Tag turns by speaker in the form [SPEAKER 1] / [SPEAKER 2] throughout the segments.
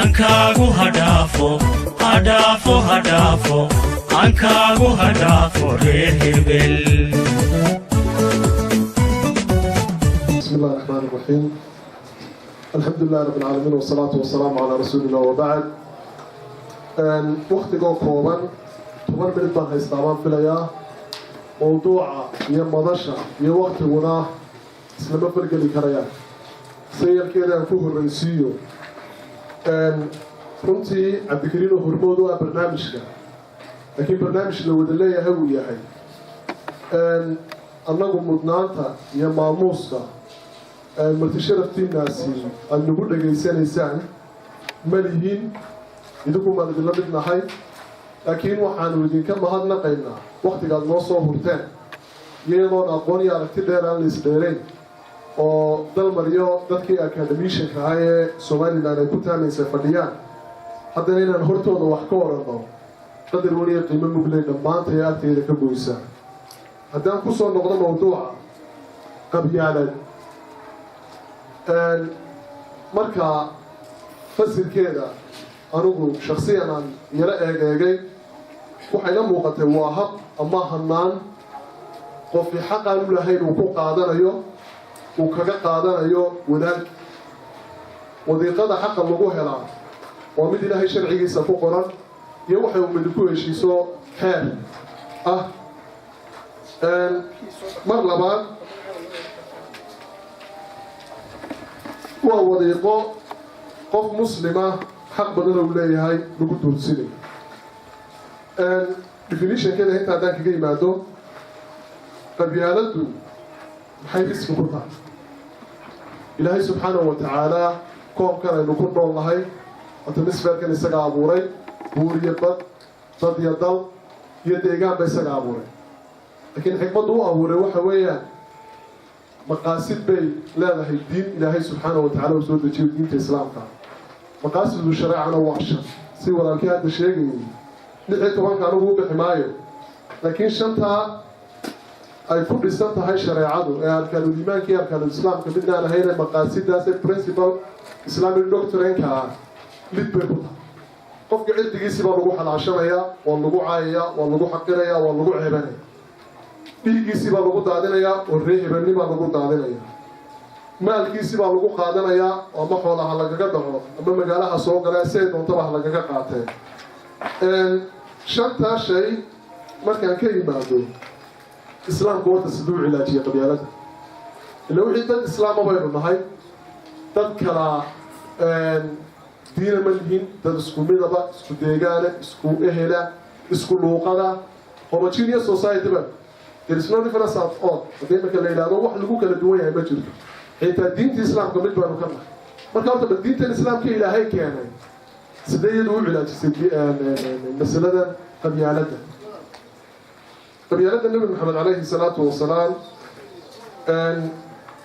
[SPEAKER 1] ankaagu hadhaafo ankaagu hadhaafo reer hebel.
[SPEAKER 2] بسم الله الرحمن الرحيم. الحمد لله رب العالمين والصلاة والسلام على رسول الله وبعد. وقتكم كوبان toban minid baan haystaa baan filayaa mawduuca iyo madasha iyo waqtiguna islama fargeli karayaan sayalkeeda aan ku horreysiiyo runtii cabdikariinoo hormood u ah barnaamijka laakiin barnaamij la wada leeyahay uu yahay annagu mudnaanta iyo maamuuska marti sharaftiinaasi aad nagu dhegaysanaysaan ma lihiin idinku maan idinla mid nahay laakiin waxaanu idinka mahadnaqaynaa waqtigaad noo soo hurteen iyadoon aqoon iyo aragti dheer aan la isdheerayn oo dalmariyo dadkii akademiishanka ahaa ee somalilan ay ku taamaysa fadhiyaan haddana inaan hortooda wax ka oranno qadar weliya qiimo mugley dhammaantay agtayda ka goysaa haddaan ku soo noqdo mawduuca qabyaalad markaa fasirkeeda anigu shaksiyan aan yaro eegeegay waxay la muuqatay waa hab ama hanaan qofkii xaqaan u lahayn uu ku qaadanayo uu kaga qaadanayo wadaag wadiiqada xaqa lagu helaa waa mid ilaahay sharcigiisa ku qoran iyo waxay ummadi ku heshiiso xeer ah mar labaad waa wadiiqo qof muslima xaq badan uu leeyahay lagu duursinay definitionkeeda inta haddaan kaga yimaado qabyaaladdu maxay riski ku tahay ilaahay subxaanahu wa tacaala koobkan aynu ku nool nahay atamisferkan isaga abuuray buur iyo bad dad iyo dal iyo deegaanba isaga abuuray laakiin xikmaddu u abuuray waxa weeyaan maqaasid bay leedahay diin ilaahay subxaanahu wa tacala uu soo dejiyo diinta islaamka maqaasidu shareecana waa shan si walaalkii hadda sheegayay 16 anigu u bixi maayo laakiin shantaa ay ku dhisan tahay shareecadu ee arkaanul iimaanka iyo arkaanul islaamka midnaan ahayn maqaasidaas ee principal islamic doctrine-ka ah lid bay ku tahay qofka cildigiisii baa lagu xalaashanayaa waa lagu caayayaa waa lagu xaqirayaa waa lagu ceebanaya dhiiggiisii baa lagu daadinayaa oo ree hebelnimaa lagu daadinaya maalkiisii baa lagu qaadanayaa ama xoolaha lagaga dhaco ama magaalaha soo galaa si ay doontaba ha lagaga qaateen shantaa shay markaan ka yimaado islaamku horta siduu cilaajiyay qabyaalada ila wixii dad islaama baynu nahay dad kala diina ma lihin dad isku midaba isku deegaana isku ehela isku luuqada homogeneous society ba there is no difference at all haddii marka la yidhaahdo wax lagu kala duwan yahay ma jirto xitaa diinta islaamka mid baanu ka nahay marka horta bal diintan islaamka ilaahay keenay sidee iyadu u cilaajisay masaladan qabyaaladda nabi maxamed calayhi salaatu wasalaam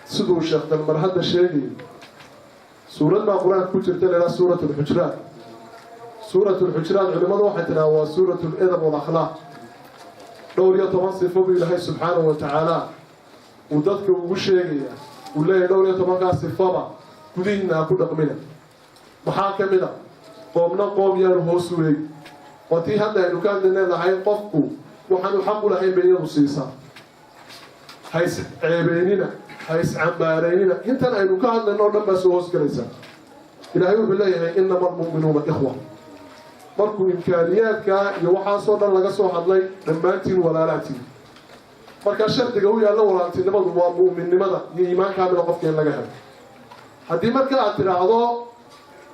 [SPEAKER 2] siduu sheekh dalmar hadda sheegay suurad baa qur-aanka ku jirta la yidhaha suurat alxujraat culimmadu waxay tidhaha waa suurat ledab walakhlaaq 12 sifo buu ilaahay subxaanahu wa tacaala uu dadka ugu sheegaya uu leeyahay 12 sifaba gudihiina ha ku dhaqmina maxaa ka mid a qoomna qoom yaanu hoos u eegi waa tii hadda aynu ka hadlayna lahayn qofku waxaanu xaq u lahayn bay iyadu siisaa hays ceebeynina hays cambaaraynina intan aynu ka hadlayno oo dhan baa soo hoos galaysaa ilaahay wuxuu leeyahay innama almu'minuuna ikhwa markuu imkaaniyaadkaa iyo waxaasoo dhan laga soo hadlay dhammaantiin walaalaatiin markaa shardiga u yaalla walaaltinimadu waa mu'minnimada iyo iimaan kaamila qofka in laga helo haddii marka aad tidhaahdo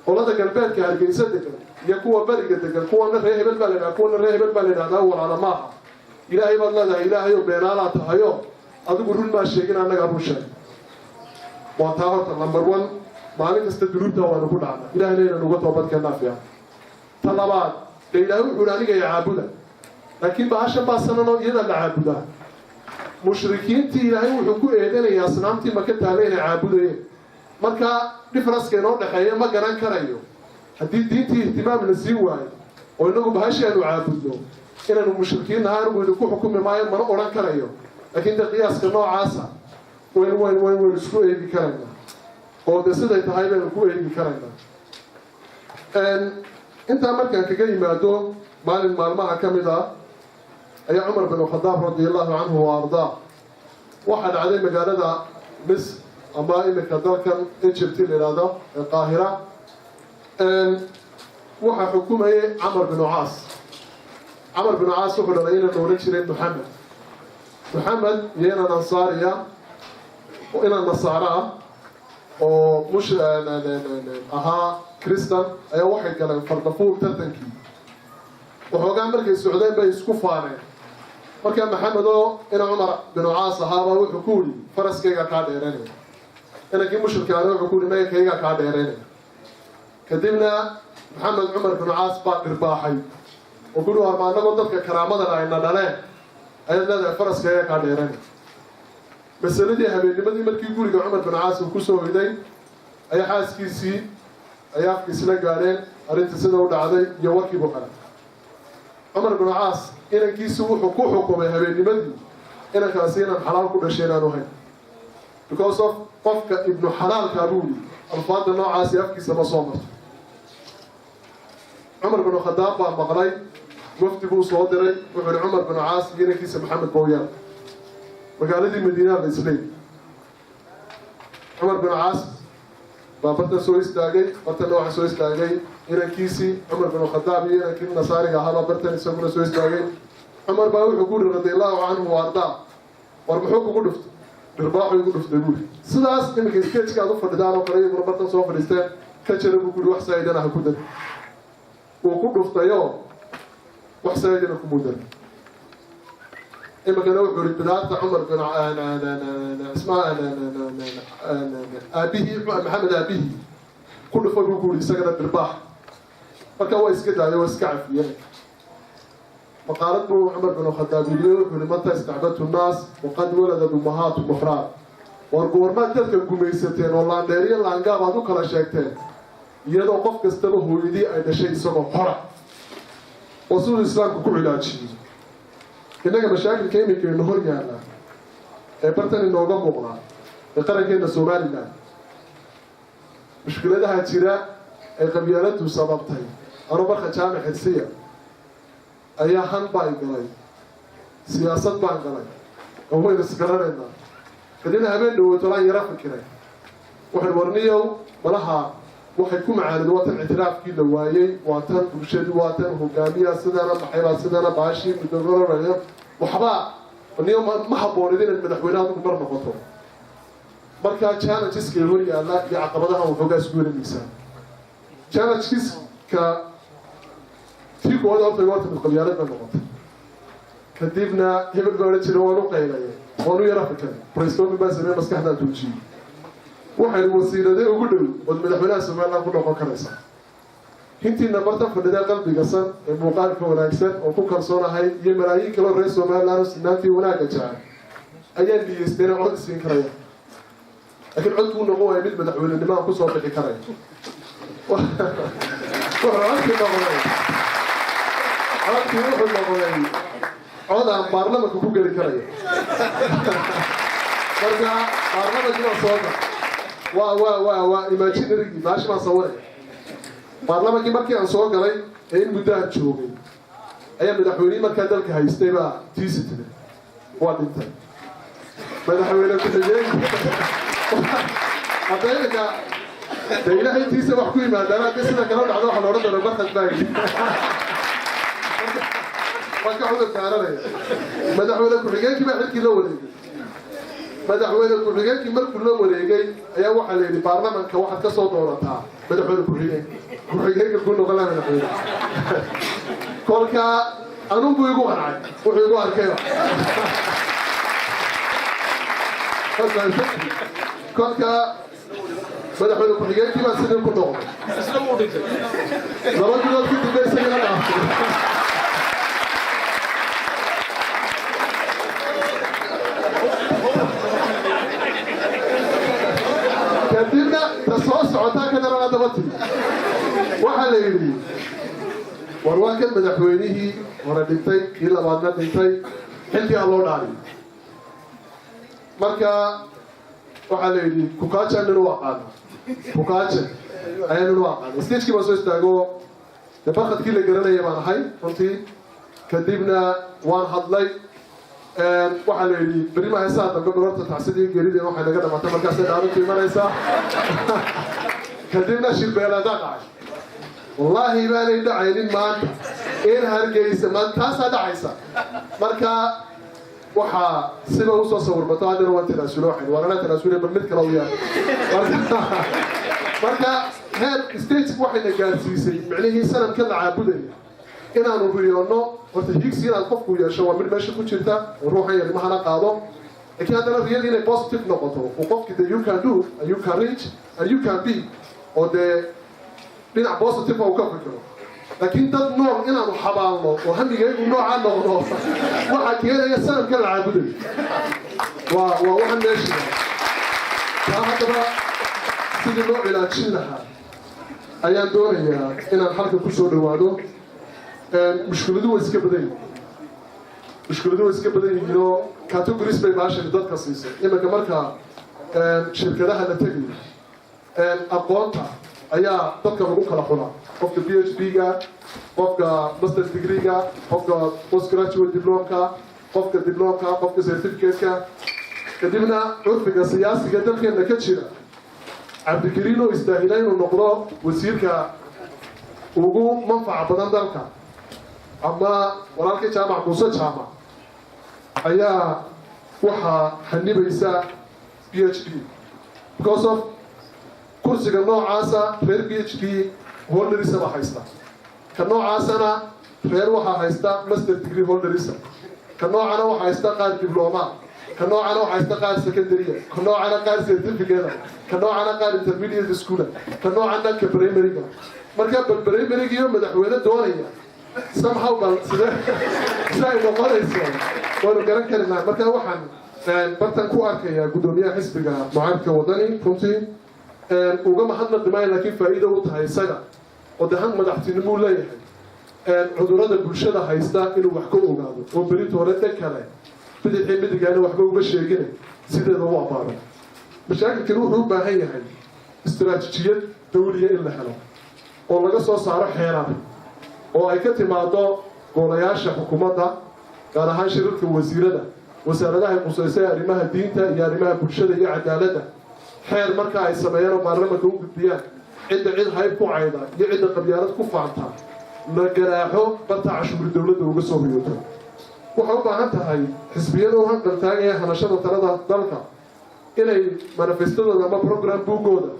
[SPEAKER 2] qolada galbeedka hargeysa degan iyo kuwa beriga degan kuwana ree hebel baa la yidhaha kuwana ree hebel baa la yidhahdaa walaala maaha ilaahay baad leedahay ilaahayoo beenaalaa tahayo adigu run maa sheegin annaga run sheeg waa taa horta number 1 maalin kasta dunuubta waanu ku dhacna ilahayna inaan uga toobadkeennaa fiican ta labaad dee ilaahay wuxuuhi aniga ya caabuda laakiin bahashan baa sananoo iyada la caabudaa mushrikiintii ilaahay wuxuu ku eedanayaa asnaamtii maka taale inay caabudayeen marka differenceka inoo dhexeeya ma garan karayo haddii diintii ihtimaam la sii waayo oo inagu bahashi aanu caabudno inaanu mushrikiin nahay anigu idinku xukumi maayo mana odhan karayo laakiin de qiyaaska noocaasa waynu isku eegi karaynaa oo de siday tahay baynu ku eegi karaynaa انت مركان كجاي مادو مال مالمها كمدا أي عمر بن الخطاب رضي الله عنه وأرضاه واحد عليه مقالة مصر أما إنك ذلك إجبتي لهذا القاهرة وحا حكومة عمر بن عاص عمر بن عاص وحنا لقينا نوريشرين محمد ينا نصاريا وإنا النصارى ومش أها كريستال أي واحد قال فردفور ترتنكي وحوقا مركز السعودية بيسكو فارين وكان محمد إنا عمر بن عاص هذا وحكولي فرس كيغا كاديريني إنا كي مشرك على وحكولي ما كيغا كاديريني كدبنا محمد عمر بن عاص باقر باحي وقولوا ما نقول ذلك كرامتنا إنا دلين أيضا فرس كيغا كاديريني بس الذي هبين لماذا مركي يقول عمر بن عاص وكسو إيدي أي حاس كيسي أي أفكي سلقالين أرنت سنة ودعادي يوكي بقنا عمر بن عاص إنا كيسو حكومة هبين لماذا إنا كاسينا حلال كل شيء نوهي because of قفك ابن حلال كابولي الفاضل نوع عاسي أفكي سما صومت عمر بن الخطاب مغلي مفتي بو صودري وحن عمر بن عاص إنا كيس محمد بويان مقالة المدينة الإسلام عمر بن عاص بابرتا سويس داقي برتا نوع سويس داقي إنا كيسي عمر بن الخطاب إنا كين نصاري هذا برتا نسمونه سويس داقي عمر باوي يقول رضي الله عنه وارضاه وربحوك يقول دفت رباحو يقول دفت يقول سلاس إنك إسكيتش كادو فردان وقريب وربطا سوف الإستان كتشرب يقول وحسا يدنا هكودن وقول دفت يوم وحسا يدنا كمودن إما كانوا يقولوا بداية عمر بن اسمها أبيه محمد أبيه كل فوق يقول يسكن الرباح فكوا يسكت عليه ويسكعف يعني مقالته عمر بن الخطاب يقول متى استعبدت الناس وقد ولدت أمهات مفراد ورقور ما تلك الجميستين والله داري الله عنقاب هذو كلا شيكتين يدو قف كستبه هو يدي أي شيء سبب حرق وصول الإسلام كل علاج إنك مشاكل كيميكي إنه هو يعلم برتن إنه قام مقرأ يقرأ كينا سومالي لا مشكلة ده هتشيراء قبيلته سببتها أنا برخة جامع حدسية أيها هن باي قلي سياسات باي قلي وهو يسكررنا خلينا هبين دو ترى يرافق كده واحد ورنيو بلها waxay ku macaalid watan اعتراafkii la waayay watan bulshadu watan hogaamiya sidana maxayla sidana baashi midogoranayo waxba niyo ma haboonidin in madaxweynaha ku mar noqoto marka challenges-ka hor yaala iyo caqabadaha uu xogaas guurinaysa challenges-ka tii kooda horta watan qabyaalada noqotay kadibna hebel goor jiro oo u qaylay oo u yara fikray brainstorming baa sameeyay maskaxda tuujiye waxay wasiiradee ugu dhow wad madaxweynaha Soomaaliland ku noqon karaysa hintiina barta fadhida qalbiga san ee muuqaalka wanaagsan oo ku kalsoonahay iyo malaayiin kale reer Soomaaliland sinaantii wanaaga jecel ayaan dhiyeystay cod siin karaya laakiin codku noqon waa mid madaxweynenimo ku soo bixi karaya cod aan baarlamaanka ku geli karaya marka baarlamaanka waa imaginary maashi ma sawir baarlamaanka markii aan soo galay ee muddo joogay ayaa madaxweynaha markaa dalka haystay baa tiisitay waa dhintay madaxweynaha ku xigeen hadayga ilaahay tiisa wax ku yimaadana sida kala dhacdo waxa loo oran barxad baagi marka cudurka kaaranaya madaxweynaha ku xigeenkii baa xilkii loo wareegay madaxweynaha ku xigeenkii markuu loo wareegay ayaa waxa la yiri baarlamaanka waxaad ka soo doorataa madaxweynaha ku xigeenka ku noqon lahaa madaxweynaha kolka anuu buu igu qaracay wuxuu igu arkay kolka madaxweynaha ku xigeenkii baa sidii ku noqday isla uu dhintay laba bilood kadib bay isaga dhaafay kadibna tasoo socotaa ka daran adabati waxaa la yidhi war waa kan madaxweynihii hore dhintay kii labaadna dhintay xilkii aan loo dhaalin marka waxaa la yidhi kukaaja nin u aqaano kukaaja ayaan u aqaan stage-kii baan soo istaago barqadkii la garanayay baan ahay runtii kadibna waan hadlay waxaa la yidhi beri ma haysaa dambe dhabarta tacsidii geerideen waxay naga dhamatay markaasay dhaarintu imanaysaa kadibna shirbeelaadaa dhacay wallaahi baanay dhacaynin maanta in hargeysa taasaa dhacaysa marka waxaa siba usoo sawirbato haddana waan tanaasulo waxayn waa lana tanaasule bal mid kale u yaar marka heer stage waxayna gaarsiisay micnihii sanadka la caabudaya inaanu riyoonno horta higsi inaad qofku yeesho waa mid meesha ku jirta oo ruuxan yarmahana qaado laakiin haddana riyadii inay positive noqoto oo qofki dee you can do and you can reach and you can be oo dee dhinac positive uu ka fikiro laakiin dad nool inaanu xabaalno oo hamigaygu noocaa noqdo waxaa keenaya sanadka la caabudayo waa waxaan meesha taa haddaba sidii loo cilaajin lahaa ayaan doonayaa inaan halka ku soo dhawaado mushkiladu way iska badan yihiinoo categories bay baashani dadka siisay iminka marka shirkadaha la tegayo aqoonta ayaa dadka lagu kala xulaa qofka PhD-ga qofka master degree-ga qofka postgraduate diploma-ka qofka diploma-ka qofka certificate-ka kadibna curfiga siyaasiga dalkeena ka jira cabdikariin oo istaahila inuu noqdo wasiirka ugu manfaca badan dalka ama walaalkii jaamac muuse jaamac ayaa waxaa xanibaysa PhD because of kursiga noocaasa reer PhD holderisa baa haysta ka noocaasana reer waxaa haysta master degree holderisa ka noocana waxaa haysta qaar diploma ka noocana waxaa haysta qaar secondary ka noocana qaar certificate ka noocana qaar intermediate school ka noocana ka primary-ga marka bal primary-ga iyo madaxweyne doonaya somehow bal siday noqonayso waanu garan karinaa marka waxaan bartan ku arkayaa guddoomiyaha xisbiga mucaaradka wadani runtii uga mahadnaqi maayo laakiin faa'iido u tahay isaga oo dahan madaxtinimuu leeyahay cudurrada bulshada haysta inuu wax ka ogaado oo beritoole dhan kale bidixii midigaana waxba uga sheegina sideeda u abaaro mashaakilkani wuxuu u baahan yahay istiraatiijiyad dawliya in la helo oo laga soo saaro xeerar oo ay ka timaado golayaasha xukuumadda gaar ahaan shirarka wasiirada wasaaradaha quseysay arrimaha diinta iyo arrimaha bulshada iyo cadaaladda xeer marka ay sameeyaan oo baarlamanka u gudbiyaan cidda cid hayb ku cayda iyo cidda qabyaalad ku faanta la garaaxo barta cashuuri dowladda uga soo riyooto waxay u baahan tahay xisbiyada u hanqal taagaya hanashada talada dalka inay manifestadooda ama program buugooda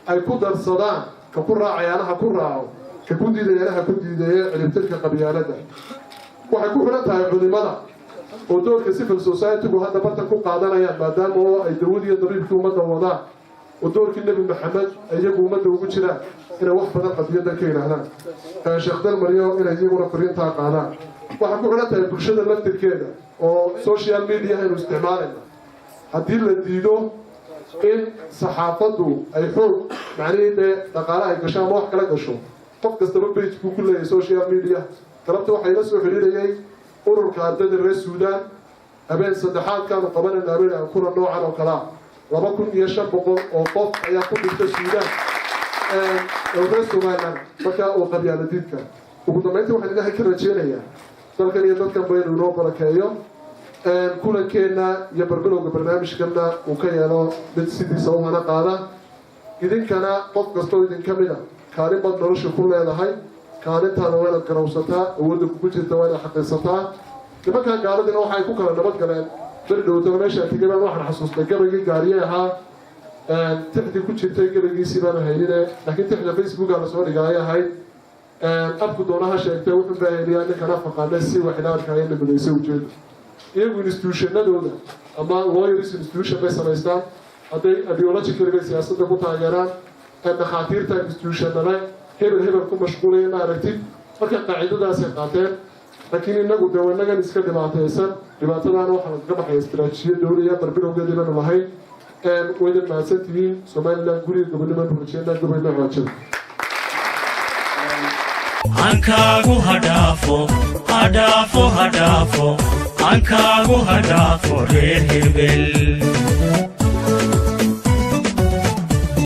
[SPEAKER 2] ay ku darsadaan ka ku raacayaanaha ku raaco ka ku diidayaanaha ku diideeya ciribtirka qabyaaladda waxay ku xidhan tahay culimada oo doorka civil society-gu hadda bartan ku qaadanayaan maadaama oo ay dawladii iyo dabiibkii ummadda wadaan oo doorkii nebi maxamed iyagu ummadda ugu jiraan inay wax badan qadiyaddan ka yidhaahdaan sheekh dalmaryo inay iyaguna fariintaa qaadaan waxay ku xidhan tahay bulshada laftirkeeda oo social media aynu isticmaalayna haddii la diido in saxaafaddu ay xoog macnihii dee dhaqaale ay gasho ama wax kala gasho qof kastaba page buu ku leeyahay social media galabta waxay la soo xidhiidhayay ururka ardayda reer suudaan habeen saddexaadkaanu qabanayna habeen aan kuna noocan oo kalaa 2,500 oo qof ayaa ku dhintay suudaan oo reer somaliland markaa oo qabyaaladiidka ugu dambeyntii waxaan ilaahay ka rajeynayaa dalkan iyo dadkan baynu inoo barakeeyo kulankeenna iyo barbilowga barnaamijkanna uu ka yeelo mid sidiisa u hana qaada idinkana qof kastoo idinka mid a kaalin baad nolosha ku leedahay kaalintaana waa inaad garawsataa awoodda kugu jirta waa inaad xaqiisataa nimankan gaaladina waxay ku kala nabad galeen beri dhowtaba meeshaan tegabaan waxaan xasuustay gabaygii gaariye ahaa tixdii ku jirtay gabaygiisii baan haynine laakiin tixda facebooka lasoo dhigay ay ahayd abku doonaha sheegtay wuxuu baaheliyaa ninkan afaqaane si waxina arkaya nabadaysa ujeeda iyagu institutionadooda ama lawyers institution bay samaystaan hadday ideologicalbay siyaasadda ku taageeraan dhakhaatiirta institutionale hebel ku mashquulaya ma aragtid marka qaacidadaasay qaateen laakiin inagu dee wanagan iska dhibaataysan dhibaatadaana waxaa kaga baxaya istiraatiijiyad dowliya barbilowgeedii baanu lahayn waydan mahadsan tihiin somaliland guriga gobonimanu rajeynaa gobolna waajib
[SPEAKER 1] hankaagu hadhaafo hankaagu hadhaafo reer hebel